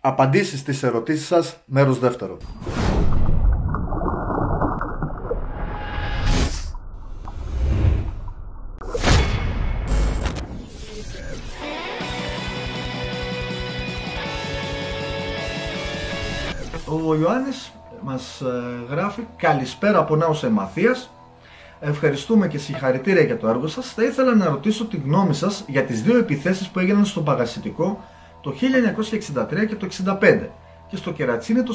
Απαντήσεις στις ερωτήσεις σας, μέρος δεύτερο. Ο Ιωάννης μας γράφει: καλησπέρα από Νάος Εμαθίας. Ευχαριστούμε και συγχαρητήρια για το έργο σας. Θα ήθελα να ρωτήσω τη γνώμη σας για τις δύο επιθέσεις που έγιναν στο Παγασιτικό το 1963 και το 1965 και στο Κερατσίνι το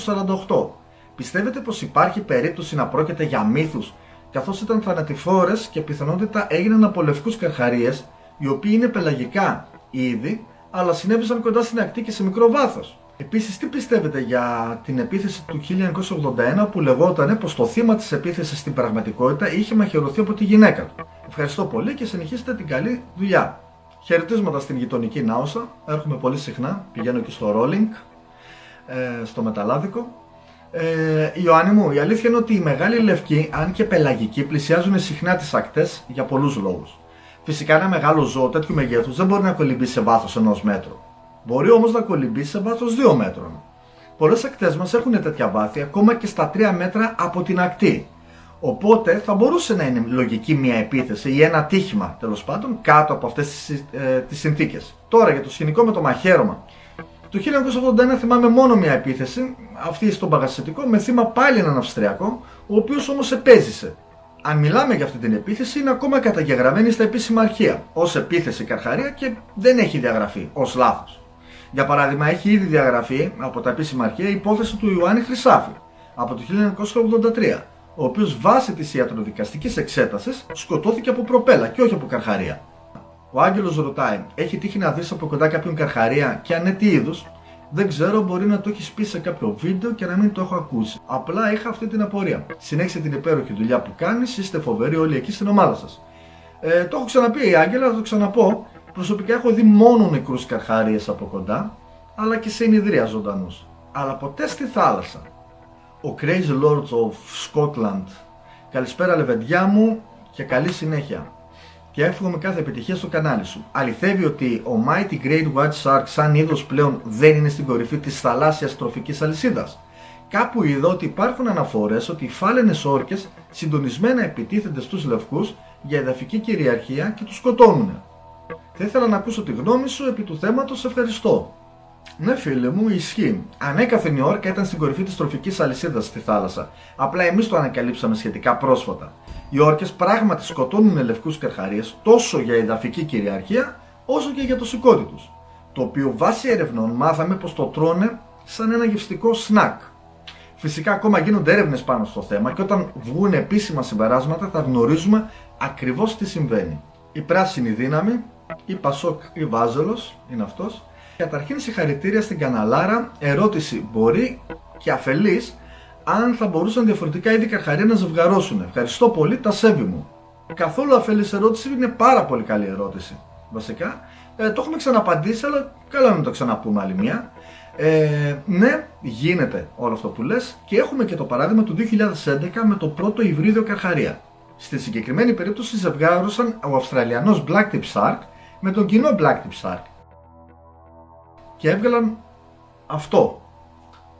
1948. Πιστεύετε πως υπάρχει περίπτωση να πρόκειται για μύθους, καθώς ήταν θανατηφόρες και πιθανότητα έγιναν από λευκούς καρχαρίες, οι οποίοι είναι πελαγικά είδη, αλλά συνέβησαν κοντά στην ακτή και σε μικρό βάθος? Επίσης, τι πιστεύετε για την επίθεση του 1981 που λεγόταν πως το θύμα της επίθεσης στην πραγματικότητα είχε μαχαιρωθεί από τη γυναίκα του? Ευχαριστώ πολύ και συνεχίστε την καλή δουλειά. Χαιρετίσματα στην γειτονική Νάωσα. Έρχομαι πολύ συχνά, πηγαίνω και στο Rolling, στο Μεταλλάδικο. Ιωάννη μου, η αλήθεια είναι ότι οι μεγάλοι λευκοί, αν και πελαγικοί, πλησιάζουν συχνά τις ακτές για πολλούς λόγους. Φυσικά, ένα μεγάλο ζώο τέτοιου μεγέθους δεν μπορεί να κολυμπήσει σε βάθος 1 μέτρου. Μπορεί όμως να κολυμπήσει σε βάθος 2 μέτρων. Πολλές ακτές μας έχουν τέτοια βάθη ακόμα και στα 3 μέτρα από την ακτή. Οπότε θα μπορούσε να είναι λογική μια επίθεση ή ένα ατύχημα τέλος πάντων κάτω από αυτές τις συνθήκες. Τώρα για το σκηνικό με το μαχαίρωμα. Το 1981 θυμάμαι μόνο μια επίθεση, αυτή στον Παγασιτικό, με θύμα πάλι έναν Αυστριακό, ο οποίος όμως επέζησε. Αν μιλάμε για αυτή την επίθεση, είναι ακόμα καταγεγραμμένη στα επίσημα αρχεία ως επίθεση καρχαρία και δεν έχει διαγραφεί ως λάθος. Για παράδειγμα, έχει ήδη διαγραφεί από τα επίσημα αρχεία η υπόθεση του Ιωάννη Χρυσάφη από το 1983, ο οποίος βάσει της ιατροδικαστικής εξέτασης σκοτώθηκε από προπέλα και όχι από καρχαρία. Ο Άγγελος ρωτάει: έχει τύχει να δεις από κοντά κάποιον καρχαρία και αν ναι, τι είδους? Δεν ξέρω, μπορεί να το έχεις πει σε κάποιο βίντεο και να μην το έχω ακούσει. Απλά είχα αυτή την απορία. Συνέχισε την υπέροχη δουλειά που κάνεις, είστε φοβεροί όλοι εκεί στην ομάδα σας. Το έχω ξαναπεί, Άγγελα, θα το ξαναπώ. Προσωπικά έχω δει μόνο νεκρούς καρχαρίες από κοντά, αλλά και σε ενιδρία ζωντανούς. Αλλά ποτέ στη θάλασσα. Ο Crazy Lords of Scotland. Καλησπέρα λεβεντιά μου και καλή συνέχεια. Και εύχομαι κάθε επιτυχία στο κανάλι σου. Αληθεύει ότι ο Mighty Great White Shark σαν είδος πλέον δεν είναι στην κορυφή της θαλάσσιας τροφικής αλυσίδας? Κάπου είδα ότι υπάρχουν αναφορές ότι οι φάλαινες όρκες συντονισμένα επιτίθενται στους λευκούς για εδαφική κυριαρχία και τους σκοτώνουν. Θα ήθελα να ακούσω τη γνώμη σου επί του θέματος, ευχαριστώ. Ναι φίλε μου, ισχύει. Ανέκαθεν η όρκα ήταν στην κορυφή της τροφικής αλυσίδας στη θάλασσα. Απλά εμείς το ανακαλύψαμε σχετικά πρόσφατα. Οι όρκες πράγματι σκοτώνουν λευκούς καρχαρίες τόσο για εδαφική κυριαρχία όσο και για το σηκώτη τους. Το οποίο βάσει ερευνών μάθαμε πως το τρώνε σαν ένα γευστικό σνακ. Φυσικά ακόμα γίνονται έρευνες πάνω στο θέμα και όταν βγουν επίσημα συμπεράσματα θα γνωρίζουμε ακριβώς τι συμβαίνει. Η πράσινη δύναμη, η Πασόκ ή Βάζελος είναι αυτός. Καταρχήν συγχαρητήρια στην καναλάρα. Ερώτηση: μπορεί και αφελής αν θα μπορούσαν διαφορετικά είδη καρχαρία να ζευγαρώσουν? Ευχαριστώ πολύ, τα σέβη μου. Καθόλου αφελής ερώτηση, είναι πάρα πολύ καλή ερώτηση. Βασικά, το έχουμε ξαναπαντήσει, αλλά καλά να το ξαναπούμε άλλη μια. Ναι, γίνεται όλο αυτό που λες και έχουμε και το παράδειγμα του 2011 με το πρώτο υβρίδιο καρχαρία. Στη συγκεκριμένη περίπτωση ζευγάρωσαν ο Αυστραλιανός Blacktip Shark με τον κοινό Blacktip Shark και έβγαλαν αυτό.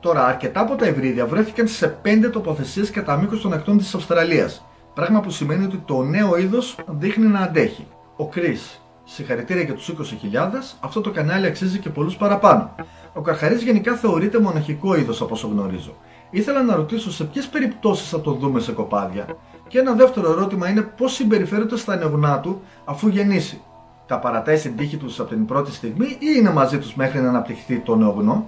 Τώρα, αρκετά από τα υβρίδια βρέθηκαν σε 5 τοποθεσίες κατά μήκος των ακτών της Αυστραλίας, πράγμα που σημαίνει ότι το νέο είδος δείχνει να αντέχει. Ο Chris, συγχαρητήρια για τους 20.000, αυτό το κανάλι αξίζει και πολλούς παραπάνω. Ο καρχαρίας γενικά θεωρείται μοναχικό είδος από όσο γνωρίζω. Ήθελα να ρωτήσω σε ποιες περιπτώσεις θα το δούμε σε κοπάδια. Και ένα δεύτερο ερώτημα είναι πώς συμπεριφέρεται στα νεογνά του αφού γεννήσει. Τα παρατάει στην τύχη τους από την πρώτη στιγμή ή είναι μαζί τους μέχρι να αναπτυχθεί το νεογνώ?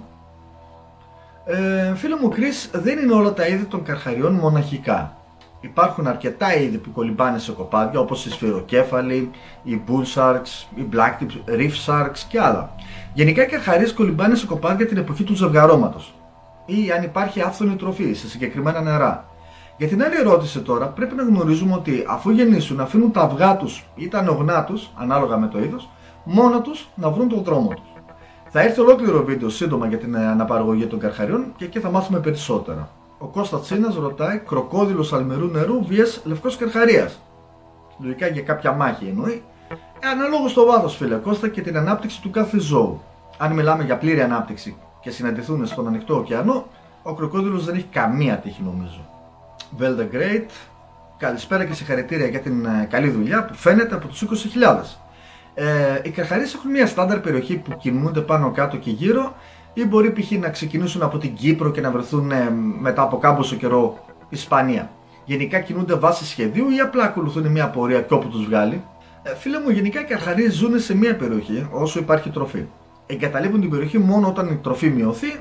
Φίλε μου Chris, δεν είναι όλα τα είδη των καρχαριών μοναχικά. Υπάρχουν αρκετά είδη που κολυμπάνε σε κοπάδια όπως οι σφυροκέφαλοι, οι bull sharks, οι blacktip reef sharks και άλλα. Γενικά οι καρχαρίες κολυμπάνε σε κοπάδια την εποχή του ζευγαρώματος ή αν υπάρχει άφθονη τροφή σε συγκεκριμένα νερά. Για την άλλη ερώτηση τώρα, πρέπει να γνωρίζουμε ότι αφού γεννήσουν αφήνουν τα αυγά τους ή τα νεογνά τους, ανάλογα με το είδος, μόνο τους να βρουν τον δρόμο τους. Θα έρθει ολόκληρο βίντεο σύντομα για την αναπαραγωγή των καρχαριών και εκεί θα μάθουμε περισσότερα. Ο Κώστας Τσίνας ρωτάει: κροκόδιλος αλμερού νερού vs λευκός καρχαρίας. Λογικά για κάποια μάχη εννοεί. Ανάλογο στο βάθος, φίλε Κώστα, και την ανάπτυξη του κάθε ζώου. Αν μιλάμε για πλήρη ανάπτυξη και συναντηθούν στον ανοιχτό ωκεανό, ο κροκόδιλος δεν έχει καμία τύχη νομίζω. Well the Great, καλησπέρα και συγχαρητήρια για την καλή δουλειά που φαίνεται από τους 20.000. Οι καρχαρίες έχουν μια στάνταρ περιοχή που κινούνται πάνω κάτω και γύρω, ή μπορεί π.χ. να ξεκινήσουν από την Κύπρο και να βρεθούν μετά από κάμποσο καιρό Ισπανία. Γενικά κινούνται βάσει σχεδίου ή απλά ακολουθούν μια πορεία και όπου τους βγάλει. Φίλε μου, γενικά οι καρχαρίες ζουν σε μια περιοχή όσο υπάρχει τροφή. Εγκαταλείπουν την περιοχή μόνο όταν η τροφή μειωθεί,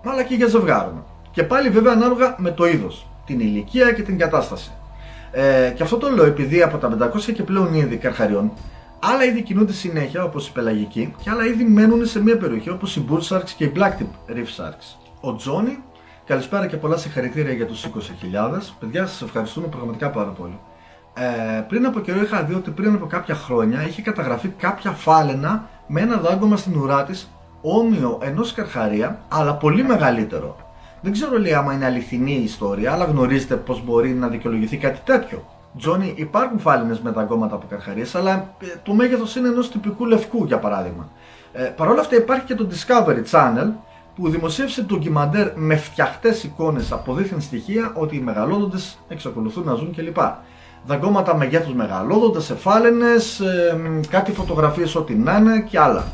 αλλά και για ζευγάρωμα. Και πάλι βέβαια ανάλογα με το είδος, την ηλικία και την κατάσταση. Και αυτό το λέω επειδή από τα 500 και πλέον είδη καρχαριών, άλλα είδη κινούνται συνέχεια όπως οι πελαγικοί και άλλα είδη μένουν σε μια περιοχή όπως οι bull sharks και οι blacktip reef sharks. Ο Τζόνι, καλησπέρα και πολλά συγχαρητήρια για τους 20.000. Παιδιά, σας ευχαριστούμε πραγματικά πάρα πολύ. Πριν από καιρό είχα δει ότι πριν από κάποια χρόνια είχε καταγραφεί κάποια φάλαινα με ένα δάγκωμα στην ουρά της όμοιο ενός καρχαρία, αλλά πολύ μεγαλύτερο. Δεν ξέρω λέει άμα είναι αληθινή η ιστορία, αλλά γνωρίζετε πως μπορεί να δικαιολογηθεί κάτι τέτοιο. Τζόνι, υπάρχουν φάλαινες με δαγκώματα από καρχαρίες, αλλά το μέγεθος είναι ενός τυπικού λευκού για παράδειγμα. Παρ' όλα αυτά υπάρχει και το Discovery Channel που δημοσίευσε ντοκιμαντέρ με φτιαχτές εικόνες από δίθεν στοιχεία ότι οι μεγαλόδοντες εξακολουθούν να ζουν κλπ. Δαγκώματα μεγέθους μεγαλόδοντες, σε φάλαινες, κάτι φωτογραφίες ό,τι να είναι και άλλα.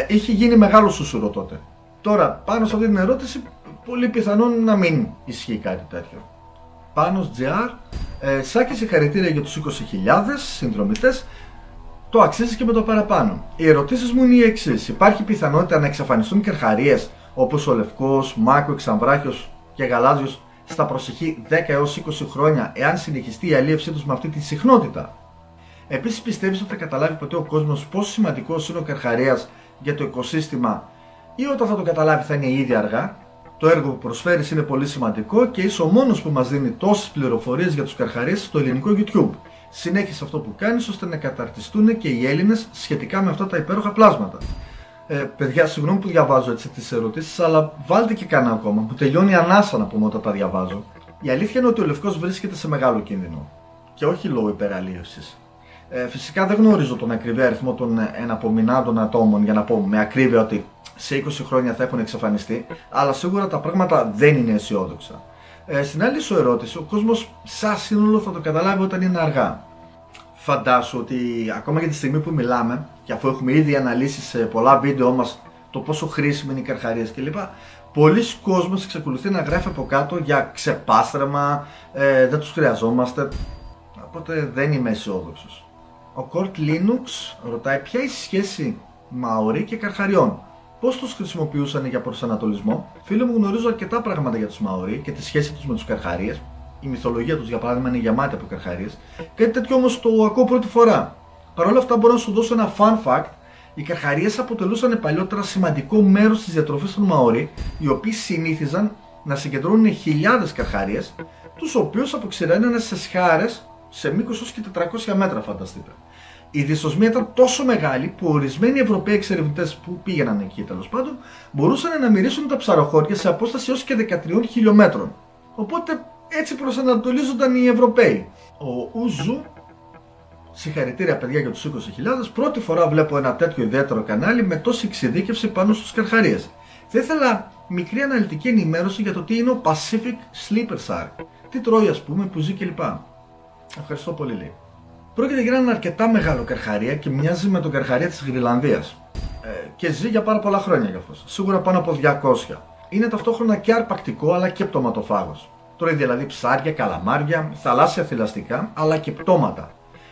Είχε γίνει μεγάλο σουσούρο τότε. Τώρα, πάνω σε αυτή την ερώτηση, πολύ πιθανόν να μην ισχύει κάτι τέτοιο. Πάνος GR, Σάκη, συγχαρητήρια για τους 20.000 συνδρομητές. Το αξίζει και με το παραπάνω. Οι ερωτήσεις μου είναι οι εξής. Υπάρχει πιθανότητα να εξαφανιστούν καρχαρίες όπως ο Λευκός, Μάκο, Εξαμβράχιος και Γαλάζιος στα προσεχή 10 έως 20 χρόνια εάν συνεχιστεί η αλίευσή τους με αυτή τη συχνότητα? Επίσης, πιστεύεις ότι θα καταλάβει ποτέ ο κόσμος πόσο σημαντικός είναι ο καρχαρίας για το οικοσύστημα, ή όταν θα το καταλάβει θα είναι ήδη αργά? Το έργο που προσφέρεις είναι πολύ σημαντικό και είσαι ο μόνος που μας δίνει τόσες πληροφορίες για τους καρχαρίες στο ελληνικό YouTube. Συνέχισε αυτό που κάνεις ώστε να καταρτιστούν και οι Έλληνες σχετικά με αυτά τα υπέροχα πλάσματα. Παιδιά, συγγνώμη που διαβάζω έτσι τις ερωτήσεις, αλλά βάλτε και κανένα ακόμα. Μου τελειώνει η ανάσα να πούμε όταν τα διαβάζω. Η αλήθεια είναι ότι ο Λευκός βρίσκεται σε μεγάλο κίνδυνο. Και όχι λόγω υπεραλίευσης. Φυσικά δεν γνωρίζω τον ακριβή αριθμό των εναπομεινάντων ατόμων για να πω με ακρίβεια ότι σε 20 χρόνια θα έχουν εξαφανιστεί, αλλά σίγουρα τα πράγματα δεν είναι αισιόδοξα. Στην άλλη σου ερώτηση, ο κόσμος σαν σύνολο θα το καταλάβει όταν είναι αργά. Φαντάσου ότι ακόμα και τη στιγμή που μιλάμε, και αφού έχουμε ήδη αναλύσει σε πολλά βίντεο μας το πόσο χρήσιμοι είναι οι καρχαρίες κλπ., πολλοί κόσμος εξακολουθεί να γράφει από κάτω για ξεπάστρεμα, δεν τους χρειαζόμαστε, οπότε δεν είμαι αισιόδοξος. Ο Κορτ Linux ρωτάει ποια είναι η σχέση Μαορί και καρχαριών. Πώς τους χρησιμοποιούσαν για προσανατολισμό? Φίλε μου, γνωρίζω αρκετά πράγματα για τους Μαορί και τη σχέση τους με τους καρχαρίες. Η μυθολογία τους για παράδειγμα είναι γεμάτη από καρχαρίες. Κάτι τέτοιο όμως το ακούω πρώτη φορά. Παρ' όλα αυτά μπορώ να σου δώσω ένα fun fact. Οι καρχαρίες αποτελούσαν παλιότερα σημαντικό μέρος της διατροφής των Μαορί, οι οποίοι συνήθιζαν να συγκεντρώνουν χιλιάδες καρχαρίες, τους οποίους αποξηραίνανε σε σχάρες σε μήκος ως και 400 μέτρα, φανταστείτε. Η δυσοσμία ήταν τόσο μεγάλη που ορισμένοι Ευρωπαίοι εξερευνητές που πήγαιναν εκεί τέλος πάντων μπορούσαν να μυρίσουν τα ψαροχώρια σε απόσταση έως και 13 χιλιόμετρων. Οπότε έτσι προσανατολίζονταν οι Ευρωπαίοι. Ο Ουζου, συγχαρητήρια παιδιά για τους 20.000, πρώτη φορά βλέπω ένα τέτοιο ιδιαίτερο κανάλι με τόση εξειδίκευση πάνω στους καρχαρίες. Θα ήθελα μικρή αναλυτική ενημέρωση για το τι είναι ο Pacific Sleeper Shark, τι τρώει ας πούμε, που ζει κλπ. Ευχαριστώ πολύ, λέει. Πρόκειται για έναν αρκετά μεγάλο καρχαρία και μοιάζει με τον καρχαρία της Γρυλανδίας. Και ζει για πάρα πολλά χρόνια γι' αυτός, σίγουρα πάνω από 200. Είναι ταυτόχρονα και αρπακτικό αλλά και πτωματοφάγος. Τρώει δηλαδή ψάρια, καλαμάρια, θαλάσσια θηλαστικά αλλά και πτώματα.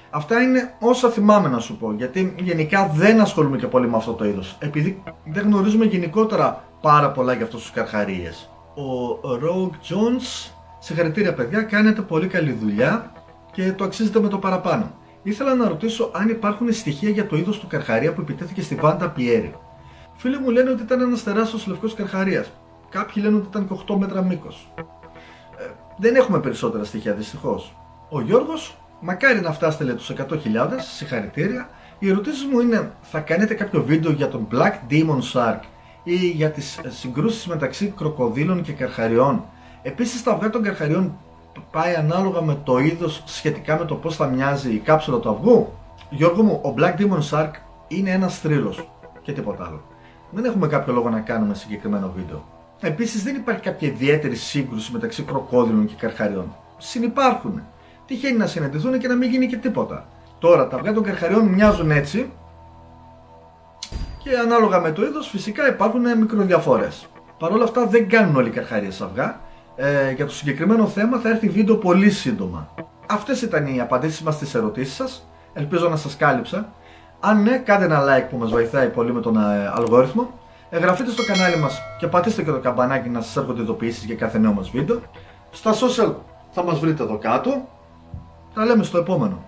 Αυτά είναι όσα θυμάμαι να σου πω, γιατί γενικά δεν ασχολούμαι και πολύ με αυτό το είδος, επειδή δεν γνωρίζουμε γενικότερα πάρα πολλά για αυτούς τους καρχαρίες. Ο Rogue Jones, συγχαρητήρια παιδιά, κάνετε πολύ καλή δουλειά και το αξίζετε με το παραπάνω. Ήθελα να ρωτήσω αν υπάρχουν στοιχεία για το είδος του καρχαρία που επιτέθηκε στη Βάντα Πιέρι. Φίλοι μου λένε ότι ήταν ένας τεράστιος λευκός καρχαρίας. Κάποιοι λένε ότι ήταν και 8 μέτρα μήκος. Δεν έχουμε περισσότερα στοιχεία δυστυχώς. Ο Γιώργος, μακάρι να φτάσετε λέει τους 100.000, συγχαρητήρια. Οι ερωτήσεις μου είναι, θα κάνετε κάποιο βίντεο για τον Black Demon Shark ή για τις συγκρούσεις μεταξύ κροκοδίλων και καρχαριών? Επίσης τα αυγά των καρχαριών πάει ανάλογα με το είδος σχετικά με το πώς θα μοιάζει η κάψουλα του αυγού? Γιώργο μου, ο Black Demon Shark είναι ένας θρύλος και τίποτα άλλο. Δεν έχουμε κάποιο λόγο να κάνουμε συγκεκριμένο βίντεο. Επίσης δεν υπάρχει κάποια ιδιαίτερη σύγκρουση μεταξύ κροκόδιλων και καρχαριών. Συνυπάρχουν. Τυχαίνει να συναντηθούν και να μην γίνει και τίποτα. Τώρα τα αυγά των καρχαριών μοιάζουν έτσι και ανάλογα με το είδος φυσικά υπάρχουν μικροδιαφορές. Παρ' όλα αυτά δεν κάνουν όλοι οι καρχαρίες αυγά. Για το συγκεκριμένο θέμα θα έρθει βίντεο πολύ σύντομα. Αυτές ήταν οι απαντήσεις μας στις ερωτήσεις σας. Ελπίζω να σας κάλυψα. Αν ναι, κάντε ένα like που μας βοηθάει πολύ με τον αλγόριθμο. Εγγραφείτε στο κανάλι μας και πατήστε και το καμπανάκι να σας έρχονται ειδοποιήσεις για κάθε νέο μας βίντεο. Στα social θα μας βρείτε εδώ κάτω. Τα λέμε στο επόμενο.